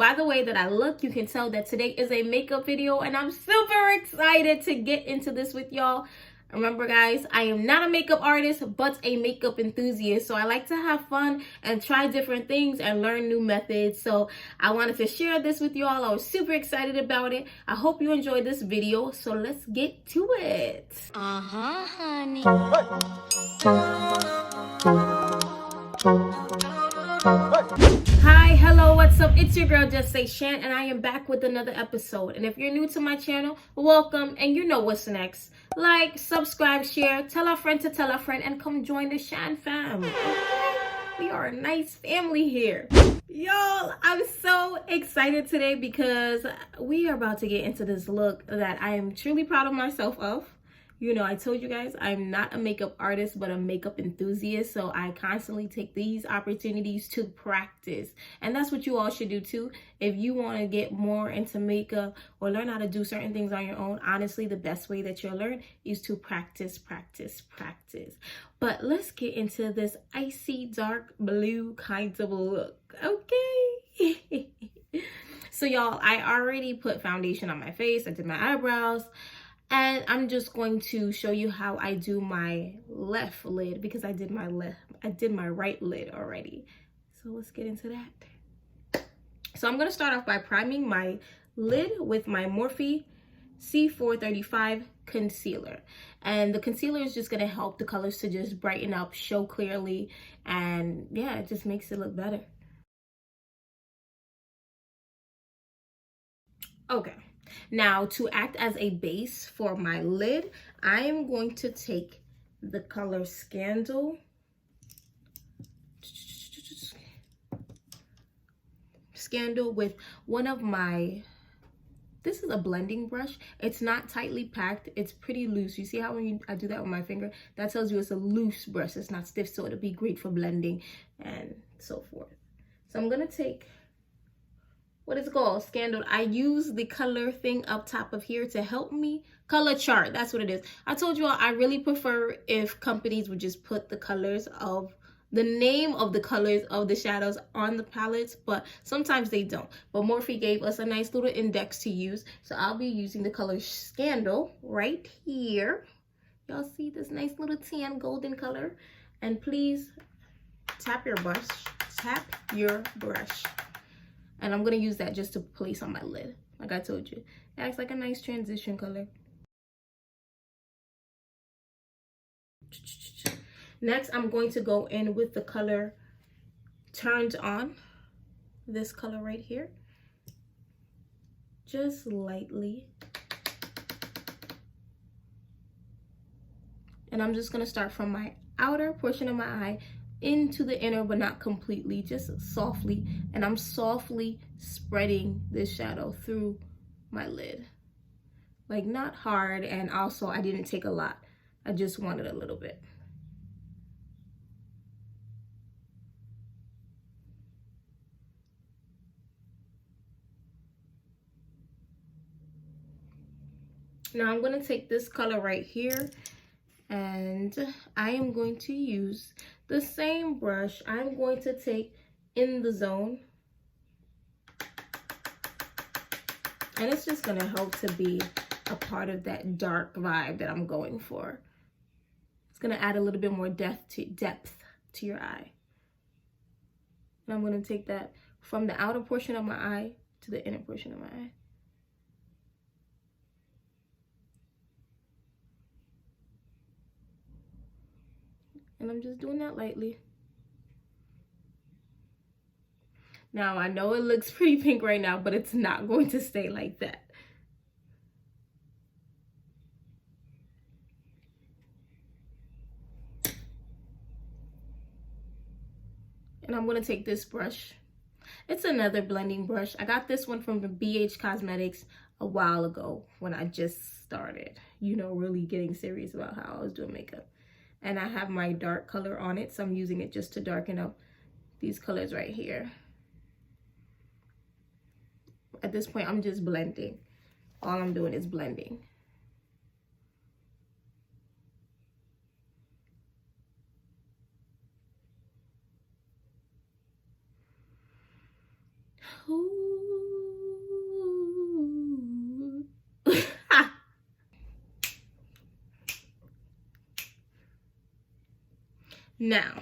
by the way that I look, you can tell that today is a makeup video, and I'm super excited to get into this with y'all. Remember guys, I am not a makeup artist, but a makeup enthusiast. So I like to have fun and try different things and learn new methods. So I wanted to share this with y'all. I was super excited about it. I hope you enjoyed this video. So let's get to it. Honey. Hi, hello, what's up? It's your girl Just Say Shan, and I am back with another episode. And if you're new to my channel, welcome, and you know what's next. Like, subscribe, share, tell a friend to tell a friend, and come join the Shan Fam. We are a nice family here. Y'all, I'm so excited today because we are about to get into this look that I am truly proud of myself of. You know, I told you guys I'm not a makeup artist, but a makeup enthusiast. So I constantly take these opportunities to practice. And that's what you all should do too. If you want to get more into makeup or learn how to do certain things on your own, honestly, the best way that you'll learn is to practice, practice, practice. But let's get into this icy dark blue kind of look, okay? So y'all, I already put foundation on my face. I did my eyebrows. And I'm just going to show you how I do my left lid because I did my right lid already. So let's get into that. So I'm going to start off by priming my lid with my Morphe C435 concealer. And the concealer is just going to help the colors to just brighten up, show clearly, and yeah, it just makes it look better. Okay. Now, to act as a base for my lid, I am going to take the color Scandal. Scandal with one of my, this is a blending brush. It's not tightly packed. It's pretty loose. You see how when I do that with my finger, that tells you it's a loose brush. It's not stiff, so it'll be great for blending and so forth. So I'm going to take, what is it called? Scandal. I use the color thing up top of here to help me. Color chart, that's what it is. I told you all I really prefer if companies would just put the colors of, the name of the colors of the shadows on the palettes, but sometimes they don't. But Morphe gave us a nice little index to use. So I'll be using the color Scandal right here. Y'all see this nice little tan golden color? And please tap your brush, tap your brush. And I'm going to use that just to place on my lid. Like I told you. It acts like a nice transition color. Next, I'm going to go in with the color Turned On. This color right here. Just lightly. And I'm just going to start from my outer portion of my eye into the inner, but not completely, just softly. And I'm softly spreading this shadow through my lid, like not hard. And also I didn't take a lot, I just wanted a little bit. Now I'm going to take this color right here, and I am going to use the same brush. I'm going to take In the Zone. And it's just going to help to be a part of that dark vibe that I'm going for. It's going to add a little bit more depth to your eye. And I'm going to take that from the outer portion of my eye to the inner portion of my eye. And I'm just doing that lightly. Now, I know it looks pretty pink right now, but it's not going to stay like that. And I'm going to take this brush. It's another blending brush. I got this one from the BH Cosmetics a while ago when I just started, you know, really getting serious about how I was doing makeup. And I have my dark color on it, so I'm using it just to darken up these colors right here. At this point, I'm just blending. All I'm doing is blending. Ooh. Now,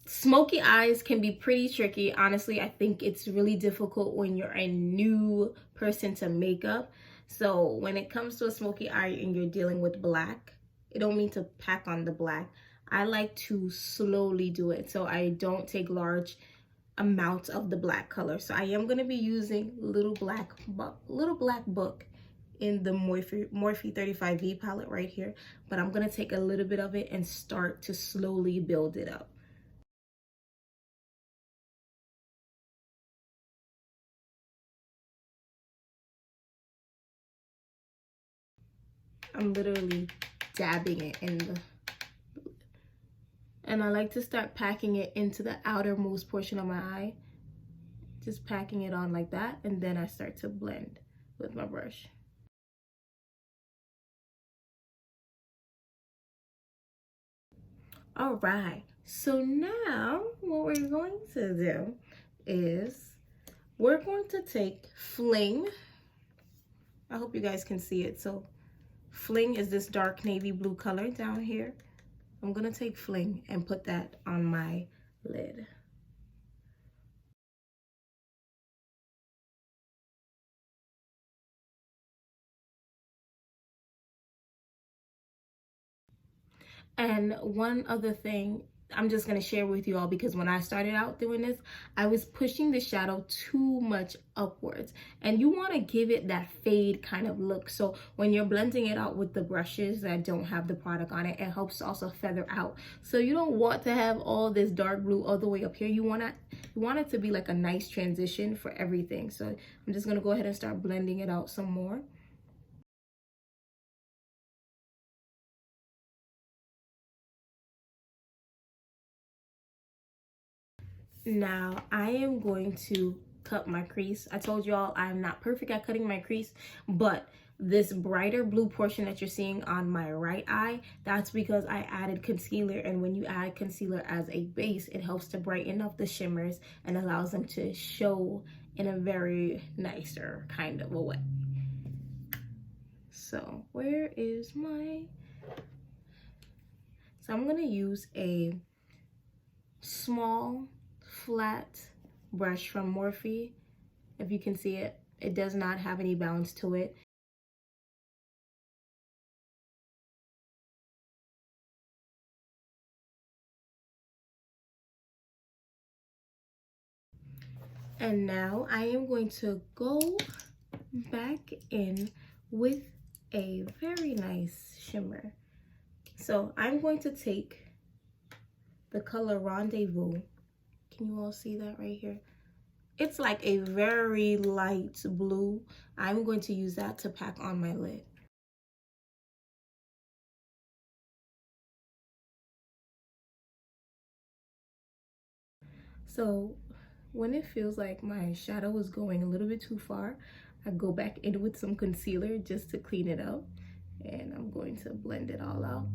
smoky eyes can be pretty tricky. Honestly, I think it's really difficult when you're a new person to makeup. So when it comes to a smoky eye and you're dealing with black, it don't mean to pack on the black. I like to slowly do it so I don't take large amounts of the black color. So I am going to be using little black book in the Morphe 35V palette right here, but I'm going to take a little bit of it and start to slowly build it up. I'm literally dabbing it in the, and I like to start packing it into the outermost portion of my eye. Just packing it on like that, and then I start to blend with my brush. All right, so now what we're going to do is we're going to take Fling. I hope you guys can see it. So Fling is this dark navy blue color down here. I'm gonna take Fling and put that on my lid. And one other thing I'm just going to share with you all, because when I started out doing this, I was pushing the shadow too much upwards, and you want to give it that fade kind of look. So when you're blending it out with the brushes that don't have the product on it, it helps to also feather out. So you don't want to have all this dark blue all the way up here. You want it to be like a nice transition for everything. So I'm just going to go ahead and start blending it out some more. Now I am going to cut my crease. I told y'all I'm not perfect at cutting my crease, but this brighter blue portion that you're seeing on my right eye, that's because I added concealer, and when you add concealer as a base, it helps to brighten up the shimmers and allows them to show in a very nicer kind of a way. So where is my, so I'm gonna use a small flat brush from Morphe. If you can see it, it does not have any bounce to it. And now I am going to go back in with a very nice shimmer. So I'm going to take the color Rendezvous. Can you all see that right here? It's like a very light blue. I'm going to use that to pack on my lid. So when it feels like my shadow is going a little bit too far, I go back in with some concealer just to clean it up. And I'm going to blend it all out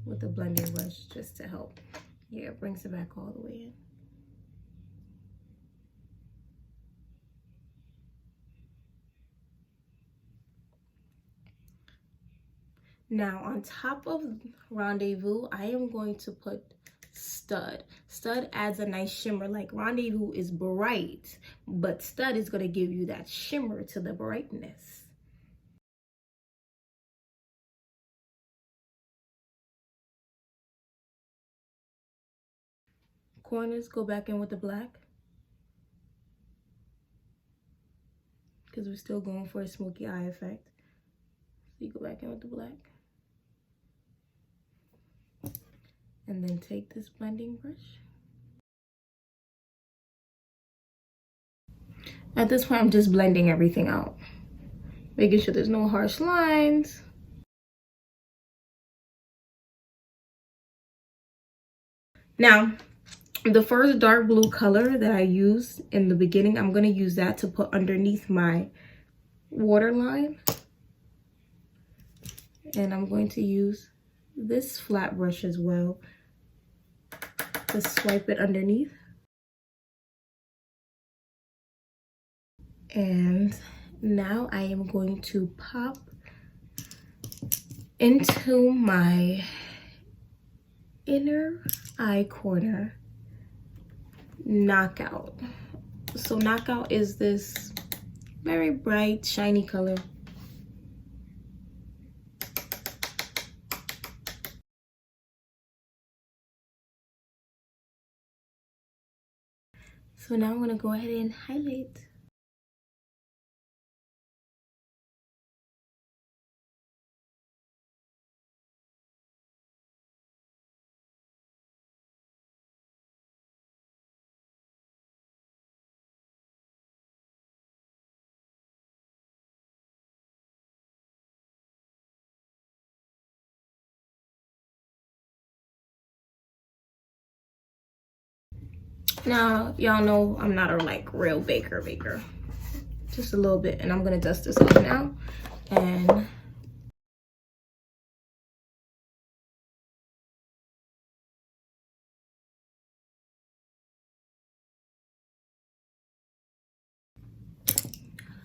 with a blending brush just to help. Yeah, it brings it back all the way in. Now on top of Rendezvous, I am going to put Stud. Stud adds a nice shimmer. Like Rendezvous is bright, but Stud is going to give you that shimmer to the brightness. Corners, go back in with the black, because we're still going for a smoky eye effect. So you go back in with the black. And then take this blending brush. At this point, I'm just blending everything out, making sure there's no harsh lines. Now, the first dark blue color that I used in the beginning, I'm going to use that to put underneath my waterline. And I'm going to use this flat brush as well to swipe it underneath. And now I am going to pop into my inner eye corner. Knockout. So Knockout is this very bright, shiny color. So now I'm gonna go ahead and highlight. Now, y'all know I'm not a like real baker. Just a little bit, and I'm gonna dust this off now. And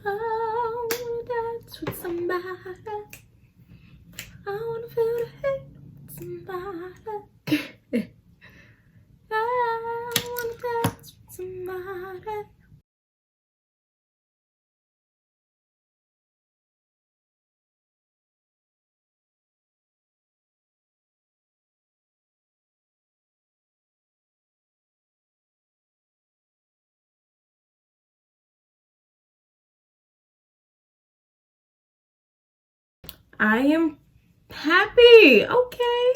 I wanna dance with somebody. I wanna feel the hate with somebody. I wanna dance with somebody. I am happy. Okay.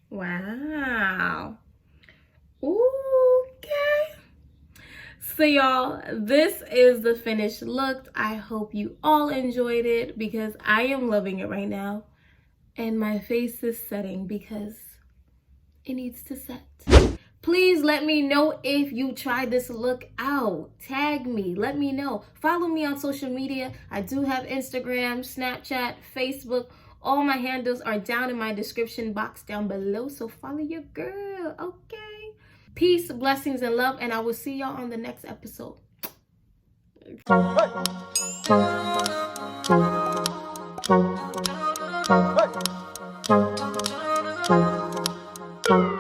Wow. Okay. So y'all, this is the finished look. I hope you all enjoyed it because I am loving it right now. And my face is setting because it needs to set. Please let me know if you tried this look out. Tag me, let me know. Follow me on social media. I do have Instagram, Snapchat, Facebook. All my handles are down in my description box down below. So follow your girl, okay? Peace, blessings, and love. And I will see y'all on the next episode. Hey.